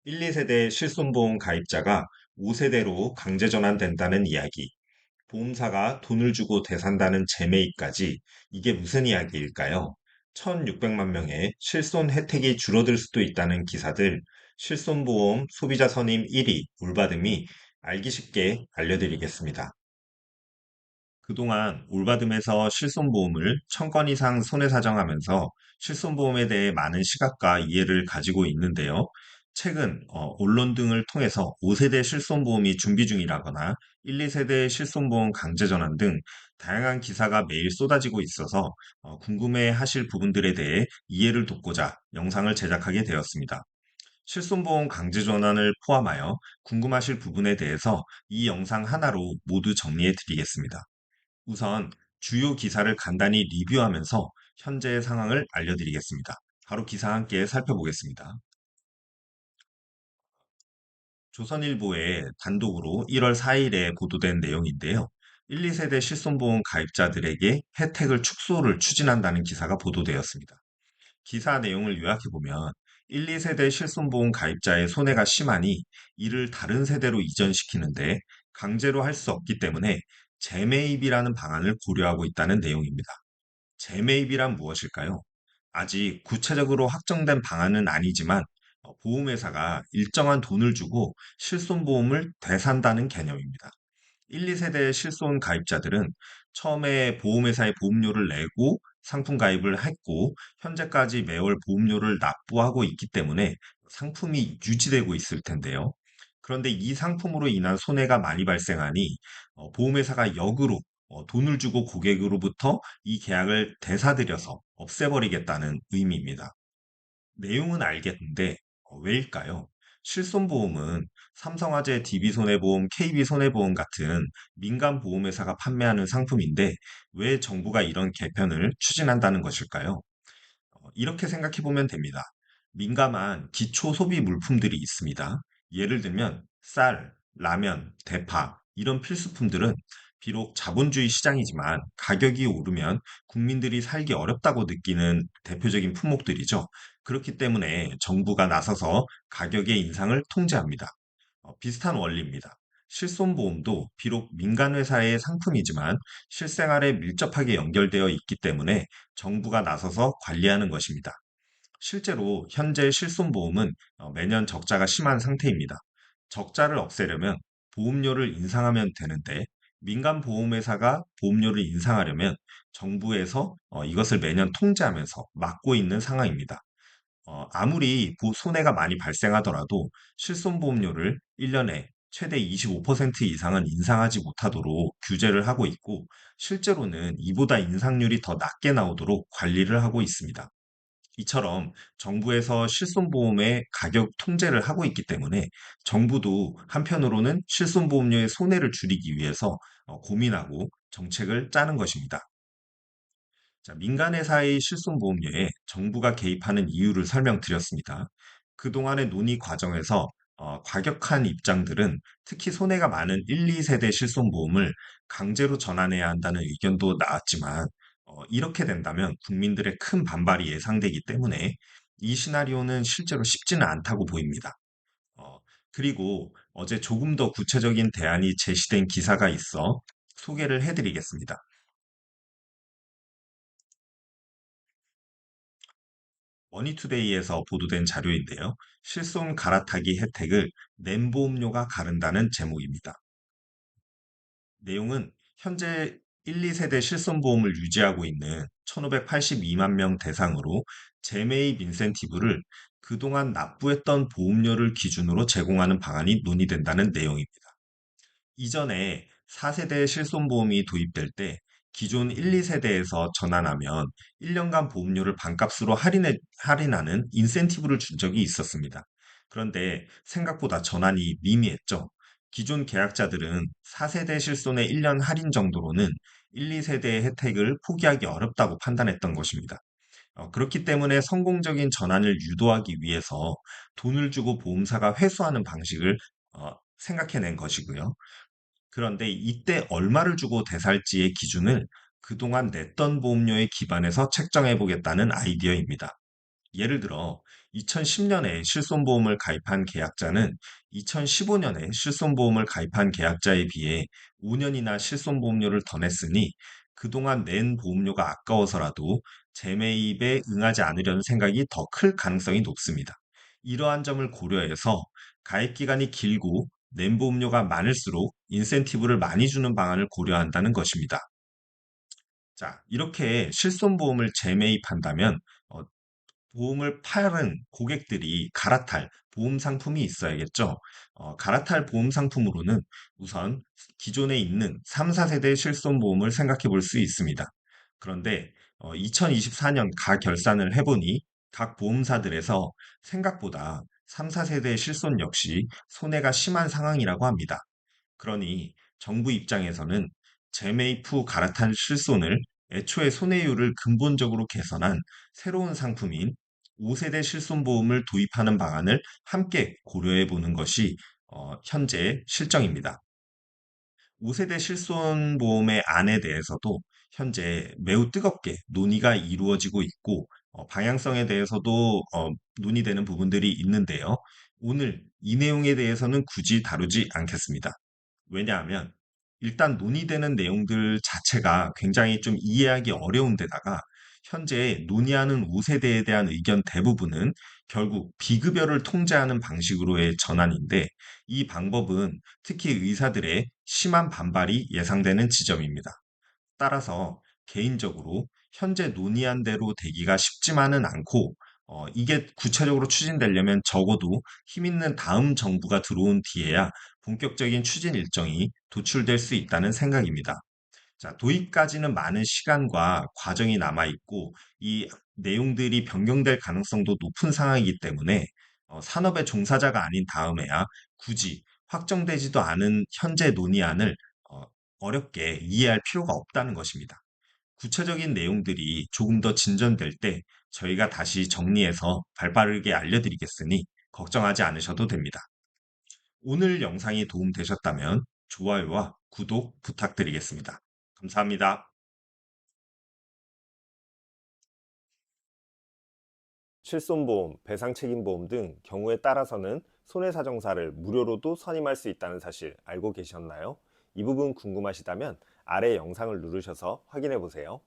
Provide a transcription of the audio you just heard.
1, 2세대 실손보험 가입자가 5세대로 강제 전환된다는 이야기, 보험사가 돈을 주고 대산다는 재매입까지 이게 무슨 이야기일까요? 1,600만 명의 실손 혜택이 줄어들 수도 있다는 기사들, 실손보험 소비자 선임 1위, 올바듬이 알기 쉽게 알려드리겠습니다. 그동안 올바듬에서 실손보험을 1,000건 이상 손해사정하면서 실손보험에 대해 많은 시각과 이해를 가지고 있는데요. 최근 언론 등을 통해서 5세대 실손보험이 준비 중이라거나 1, 2세대 실손보험 강제전환 등 다양한 기사가 매일 쏟아지고 있어서 궁금해 하실 부분들에 대해 이해를 돕고자 영상을 제작하게 되었습니다. 실손보험 강제전환을 포함하여 궁금하실 부분에 대해서 이 영상 하나로 모두 정리해 드리겠습니다. 우선 주요 기사를 간단히 리뷰하면서 현재의 상황을 알려드리겠습니다. 바로 기사 함께 살펴보겠습니다. 조선일보의 단독으로 1월 4일에 보도된 내용인데요. 1, 2세대 실손보험 가입자들에게 혜택을 축소를 추진한다는 기사가 보도되었습니다. 기사 내용을 요약해보면 1, 2세대 실손보험 가입자의 손해가 심하니 이를 다른 세대로 이전시키는데 강제로 할 수 없기 때문에 재매입이라는 방안을 고려하고 있다는 내용입니다. 재매입이란 무엇일까요? 아직 구체적으로 확정된 방안은 아니지만 보험회사가 일정한 돈을 주고 실손보험을 되산다는 개념입니다. 1, 2세대 실손 가입자들은 처음에 보험회사에 보험료를 내고 상품 가입을 했고 현재까지 매월 보험료를 납부하고 있기 때문에 상품이 유지되고 있을 텐데요. 그런데 이 상품으로 인한 손해가 많이 발생하니 보험회사가 역으로 돈을 주고 고객으로부터 이 계약을 되사들여서 없애버리겠다는 의미입니다. 내용은 알겠는데 왜일까요? 실손보험은 삼성화재 DB손해보험, KB손해보험 같은 민간 보험회사가 판매하는 상품인데 왜 정부가 이런 개편을 추진한다는 것일까요? 이렇게 생각해 보면 됩니다. 민감한 기초 소비 물품들이 있습니다. 예를 들면 쌀, 라면, 대파 이런 필수품들은 비록 자본주의 시장이지만 가격이 오르면 국민들이 살기 어렵다고 느끼는 대표적인 품목들이죠. 그렇기 때문에 정부가 나서서 가격의 인상을 통제합니다. 비슷한 원리입니다. 실손보험도 비록 민간 회사의 상품이지만 실생활에 밀접하게 연결되어 있기 때문에 정부가 나서서 관리하는 것입니다. 실제로 현재 실손보험은 매년 적자가 심한 상태입니다. 적자를 없애려면 보험료를 인상하면 되는데 민간 보험회사가 보험료를 인상하려면 정부에서 이것을 매년 통제하면서 막고 있는 상황입니다. 아무리 손해가 많이 발생하더라도 실손보험료를 1년에 최대 25% 이상은 인상하지 못하도록 규제를 하고 있고, 실제로는 이보다 인상률이 더 낮게 나오도록 관리를 하고 있습니다. 이처럼 정부에서 실손보험의 가격 통제를 하고 있기 때문에 정부도 한편으로는 실손보험료의 손해를 줄이기 위해서 고민하고 정책을 짜는 것입니다. 자, 민간 회사의 실손보험료에 정부가 개입하는 이유를 설명드렸습니다. 그동안의 논의 과정에서 과격한 입장들은 특히 손해가 많은 1, 2세대 실손보험을 강제로 전환해야 한다는 의견도 나왔지만 이렇게 된다면 국민들의 큰 반발이 예상되기 때문에 이 시나리오는 실제로 쉽지는 않다고 보입니다. 어, 그리고 어제 조금 더 구체적인 대안이 제시된 기사가 있어 소개를 해드리겠습니다. 머니투데이에서 보도된 자료인데요. 실손 갈아타기 혜택을 nem보험료가 가른다는 제목입니다. 내용은 현재 1, 2세대 실손보험을 유지하고 있는 1,582만 명 대상으로 재매입 인센티브를 그동안 납부했던 보험료를 기준으로 제공하는 방안이 논의된다는 내용입니다. 이전에 4세대 실손보험이 도입될 때 기존 1, 2세대에서 전환하면 1년간 보험료를 반값으로 할인하는 인센티브를 준 적이 있었습니다. 그런데 생각보다 전환이 미미했죠. 기존 계약자들은 4세대 실손의 1년 할인 정도로는 1, 2세대의 혜택을 포기하기 어렵다고 판단했던 것입니다. 그렇기 때문에 성공적인 전환을 유도하기 위해서 돈을 주고 보험사가 회수하는 방식을 생각해낸 것이고요. 그런데 이때 얼마를 주고 대살지의 기준을 그동안 냈던 보험료에 기반해서 책정해 보겠다는 아이디어입니다. 예를 들어 2010년에 실손보험을 가입한 계약자는 2015년에 실손보험을 가입한 계약자에 비해 5년이나 실손보험료를 더 냈으니 그동안 낸 보험료가 아까워서라도 재매입에 응하지 않으려는 생각이 더 클 가능성이 높습니다. 이러한 점을 고려해서 가입 기간이 길고 낸 보험료가 많을수록 인센티브를 많이 주는 방안을 고려한다는 것입니다. 자, 이렇게 실손보험을 재매입한다면 어, 보험을 파는 고객들이 갈아탈 보험 상품이 있어야겠죠. 갈아탈 보험 상품으로는 우선 기존에 있는 3, 4세대 실손보험을 생각해 볼 수 있습니다. 그런데 2024년 가결산을 해보니 각 보험사들에서 생각보다 3, 4세대 실손 역시 손해가 심한 상황이라고 합니다. 그러니 정부 입장에서는 재매입 후 갈아탄 실손을 애초에 손해율을 근본적으로 개선한 새로운 상품인 5세대 실손보험을 도입하는 방안을 함께 고려해 보는 것이 현재 실정입니다. 5세대 실손보험의 안에 대해서도 현재 매우 뜨겁게 논의가 이루어지고 있고 방향성에 대해서도 논의되는 부분들이 있는데요. 오늘 이 내용에 대해서는 굳이 다루지 않겠습니다. 왜냐하면 일단 논의되는 내용들 자체가 굉장히 좀 이해하기 어려운 데다가 현재 논의하는 5세대에 대한 의견 대부분은 결국 비급여를 통제하는 방식으로의 전환인데 이 방법은 특히 의사들의 심한 반발이 예상되는 지점입니다. 따라서 개인적으로 현재 논의한 대로 되기가 쉽지만은 않고 이게 구체적으로 추진되려면 적어도 힘 있는 다음 정부가 들어온 뒤에야 본격적인 추진 일정이 도출될 수 있다는 생각입니다. 자, 도입까지는 많은 시간과 과정이 남아 있고 이 내용들이 변경될 가능성도 높은 상황이기 때문에 산업의 종사자가 아닌 다음에야 굳이 확정되지도 않은 현재 논의안을 어, 어렵게 이해할 필요가 없다는 것입니다. 구체적인 내용들이 조금 더 진전될 때 저희가 다시 정리해서 발빠르게 알려드리겠으니 걱정하지 않으셔도 됩니다. 오늘 영상이 도움되셨다면 좋아요와 구독 부탁드리겠습니다. 감사합니다. 실손보험, 배상책임보험 등 경우에 따라서는 손해사정사를 무료로도 선임할 수 있다는 사실 알고 계셨나요? 이 부분 궁금하시다면 아래 영상을 누르셔서 확인해 보세요.